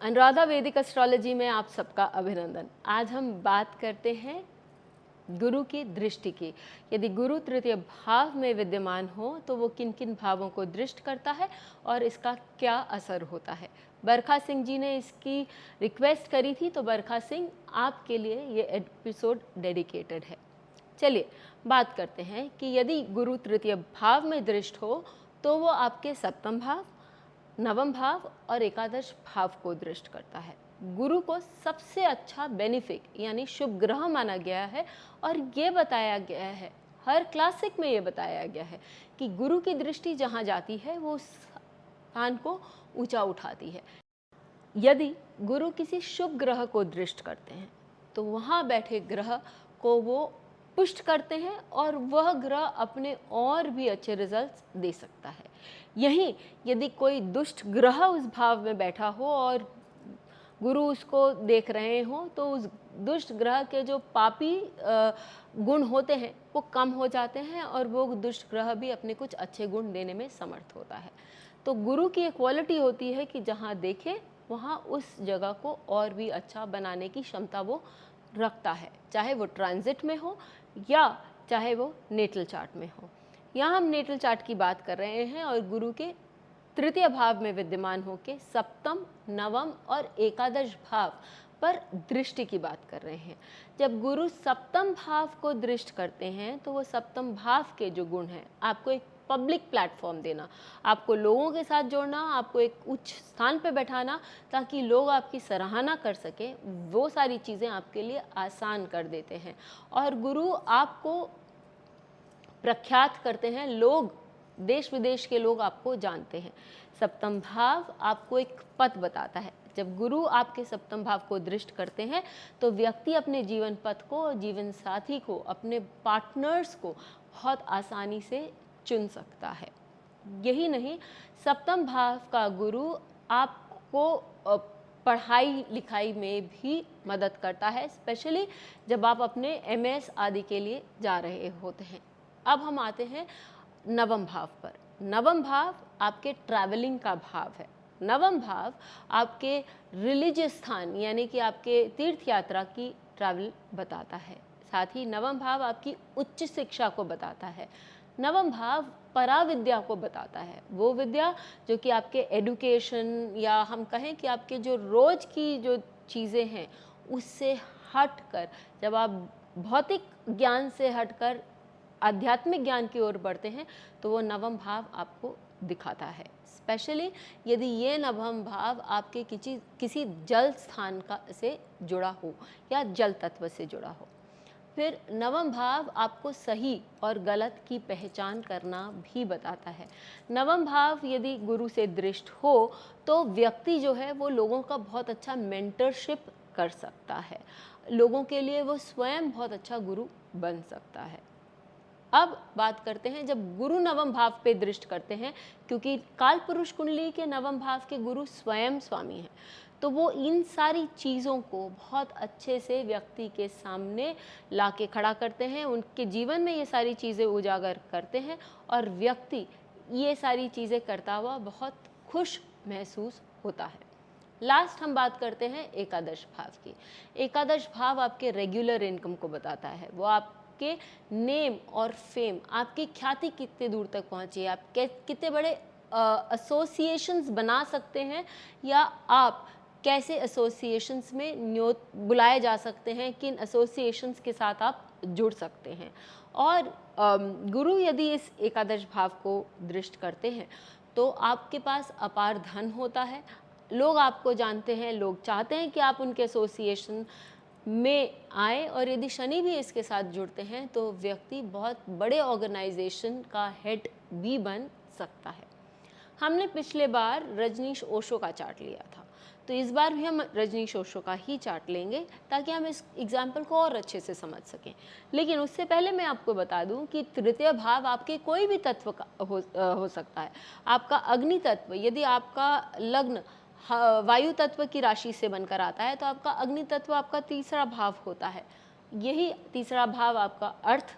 अनुराधा वैदिक एस्ट्रोलॉजी में आप सबका अभिनंदन। आज हम बात करते हैं गुरु की दृष्टि की। यदि गुरु तृतीय भाव में विद्यमान हो तो वो किन किन भावों को दृष्ट करता है और इसका क्या असर होता है। बरखा सिंह जी ने इसकी रिक्वेस्ट करी थी, तो बरखा सिंह आपके लिए ये एपिसोड डेडिकेटेड है। चलिए बात करते हैं कि यदि गुरु तृतीय भाव में दृष्ट हो तो वो आपके सप्तम भाव, नवम भाव और एकादश भाव को दृष्ट करता है। गुरु को सबसे अच्छा बेनिफिक यानी शुभ ग्रह माना गया है और ये बताया गया है, हर क्लासिक में ये बताया गया है कि गुरु की दृष्टि जहाँ जाती है वो उस स्थान को ऊंचा उठाती है। यदि गुरु किसी शुभ ग्रह को दृष्ट करते हैं तो वहाँ बैठे ग्रह को वो पुष्ट करते हैं और वह ग्रह अपने और भी अच्छे रिजल्ट्स दे सकता है। यहीं यदि कोई दुष्ट ग्रह उस भाव में बैठा हो और गुरु उसको देख रहे हो तो उस दुष्ट ग्रह के जो पापी गुण होते हैं वो कम हो जाते हैं और वो दुष्ट ग्रह भी अपने कुछ अच्छे गुण देने में समर्थ होता है। तो गुरु की एक क्वालिटी होती है कि जहाँ देखे वहाँ उस जगह को और भी अच्छा बनाने की क्षमता वो रखता है, चाहे वो ट्रांजिट में हो या चाहे वो नेटल चार्ट में हो। यहाँ हम नेटल चार्ट की बात कर रहे हैं और गुरु के तृतीय भाव में विद्यमान होकर सप्तम, नवम और एकादश भाव पर दृष्टि की बात कर रहे हैं। जब गुरु सप्तम भाव को दृष्ट करते हैं तो वो सप्तम भाव के जो गुण हैं, आपको एक पब्लिक प्लेटफॉर्म देना, आपको लोगों के साथ जोड़ना, आपको एक उच्च स्थान पे बैठाना ताकि लोग आपकी सराहना कर सकें, वो सारी चीज़ें आपके लिए आसान कर देते हैं। और गुरु आपको प्रख्यात करते हैं, लोग देश विदेश के लोग आपको जानते हैं। सप्तम भाव आपको एक पथ बताता है। जब गुरु आपके सप्तम भाव को दृष्ट करते हैं तो व्यक्ति अपने जीवन पथ को, जीवन साथी को, अपने पार्टनर्स को बहुत आसानी से चुन सकता है। यही नहीं, सप्तम भाव का गुरु आपको पढ़ाई लिखाई में भी मदद करता है, स्पेशली जब आप अपने एमएस आदि के लिए जा रहे होते हैं। अब हम आते हैं नवम भाव पर। नवम भाव आपके ट्रैवलिंग का भाव है। नवम भाव आपके रिलीजियस स्थान यानी कि आपके तीर्थ यात्रा की ट्रैवल बताता है। साथ ही नवम भाव आपकी उच्च शिक्षा को बताता है। नवम भाव पराविद्या को बताता है, वो विद्या जो कि आपके एडुकेशन या हम कहें कि आपके जो रोज की जो चीज़ें हैं उससे हटकर, जब आप भौतिक ज्ञान से हटकर आध्यात्मिक ज्ञान की ओर बढ़ते हैं तो वो नवम भाव आपको दिखाता है। स्पेशली यदि ये नवम भाव आपके किसी जल स्थान का से जुड़ा हो या जल तत्व से जुड़ा हो। फिर नवम भाव आपको सही और गलत की पहचान करना भी बताता है। नवम भाव यदि गुरु से दृष्ट हो तो व्यक्ति जो है वो लोगों का बहुत अच्छा मेंटरशिप कर सकता है, लोगों के लिए वो स्वयं बहुत अच्छा गुरु बन सकता है। अब बात करते हैं जब गुरु नवम भाव पे दृष्ट करते हैं, क्योंकि काल पुरुष कुंडली के नवम भाव के गुरु स्वयं स्वामी हैं, तो वो इन सारी चीज़ों को बहुत अच्छे से व्यक्ति के सामने ला के खड़ा करते हैं, उनके जीवन में ये सारी चीज़ें उजागर करते हैं और व्यक्ति ये सारी चीज़ें करता हुआ बहुत खुश महसूस होता है। लास्ट हम बात करते हैं एकादश भाव की। एकादश भाव आपके रेगुलर इनकम को बताता है, वो आपके नेम और फेम, आपकी ख्याति कितने दूर तक पहुँची है, आप कितने बड़े एसोसिएशंस बना सकते हैं या आप कैसे एसोसिएशंस में बुलाए जा सकते हैं, किन एसोसिएशंस के साथ आप जुड़ सकते हैं। और गुरु यदि इस एकादश भाव को दृष्ट करते हैं तो आपके पास अपार धन होता है, लोग आपको जानते हैं, लोग चाहते हैं कि आप उनके एसोसिएशन में आए, और यदि शनि भी इसके साथ जुड़ते हैं तो व्यक्ति बहुत बड़े ऑर्गेनाइजेशन का हेड भी बन सकता है। हमने पिछले बार रजनीश ओशो का चार्ट लिया था, तो इस बार भी हम रजनीश ओशो का ही चार्ट लेंगे ताकि हम इस एग्जाम्पल को और अच्छे से समझ सकें। लेकिन उससे पहले मैं आपको बता दूं कि तृतीय भाव आपके कोई भी तत्व का हो सकता है। आपका अग्नि तत्व, यदि आपका लग्न वायु तत्व की राशि से बनकर आता है तो आपका अग्नि तत्व आपका तीसरा भाव होता है। यही तीसरा भाव आपका अर्थ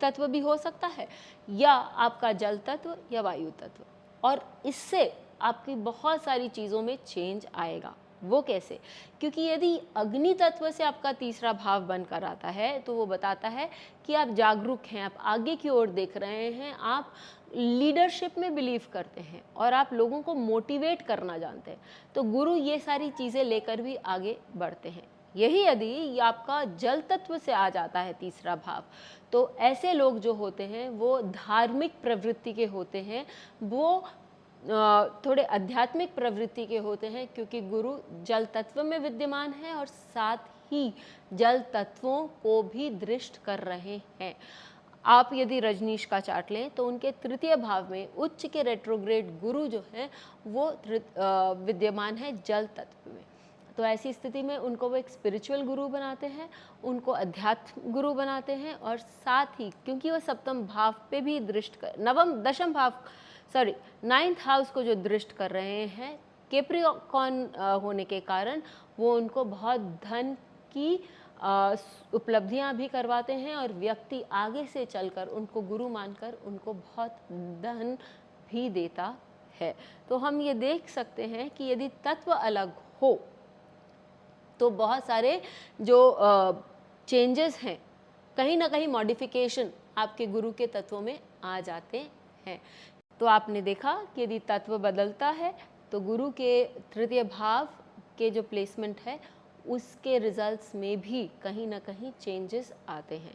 तत्व भी हो सकता है या आपका जल तत्व या वायु तत्व। और इससे आपकी बहुत सारी चीज़ों में चेंज आएगा। वो कैसे? क्योंकि यदि अग्नि तत्व से आपका तीसरा भाव बनकर आता है, तो वो बताता है कि आप जागरूक हैं, आप आगे की ओर देख रहे हैं, आप लीडरशिप में बिलीव करते हैं और आप लोगों को मोटिवेट करना जानते हैं। तो गुरु ये सारी चीज़ें लेकर भी आगे बढ़ते हैं। यही यदि ये आपका जल तत्व से आ जाता है तीसरा भाव, तो ऐसे लोग जो होते हैं वो धार्मिक प्रवृत्ति के होते हैं, वो थोड़े आध्यात्मिक प्रवृत्ति के होते हैं, क्योंकि गुरु जल तत्व में विद्यमान है और साथ ही जल तत्वों को भी दृष्ट कर रहे हैं। आप यदि रजनीश का चार्ट लें तो उनके तृतीय भाव में उच्च के रेट्रोग्रेड गुरु जो हैं वो विद्यमान है जल तत्व में। तो ऐसी स्थिति में उनको वो एक स्पिरिचुअल गुरु बनाते हैं, उनको अध्यात्म गुरु बनाते हैं और साथ ही क्योंकि वो सप्तम भाव पे भी दृष्ट कर नवम दशम भाव सॉरी 9th हाउस को जो दृष्ट कर रहे हैं, कैप्रिकॉर्न होने के कारण वो उनको बहुत धन की उपलब्धियां भी करवाते हैं और व्यक्ति आगे से चलकर उनको गुरु मानकर उनको बहुत धन भी देता है। तो हम ये देख सकते हैं कि यदि तत्व अलग हो तो बहुत सारे जो चेंजेस हैं, कहीं ना कहीं मॉडिफिकेशन आपके गुरु के तत्वों में आ जाते हैं। तो आपने देखा कि यदि तत्व बदलता है तो गुरु के तृतीय भाव के जो प्लेसमेंट है उसके रिजल्ट्स में भी कहीं ना कहीं चेंजेस आते हैं।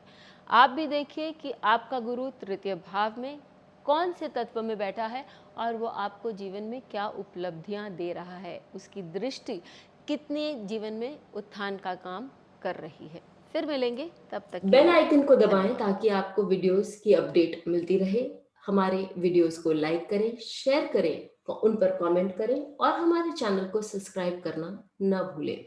आप भी देखिए कि आपका गुरु तृतीय भाव में कौन से तत्व में बैठा है और वो आपको जीवन में क्या उपलब्धियां दे रहा है, उसकी दृष्टि कितने जीवन में उत्थान का काम कर रही है। फिर मिलेंगे, तब तक बेल आइकन को दबाएं ताकि आपको वीडियोस की अपडेट मिलती रहे। हमारे वीडियोस को लाइक करें, शेयर करें, उन पर कमेंट करें और हमारे चैनल को सब्सक्राइब करना न भूलें।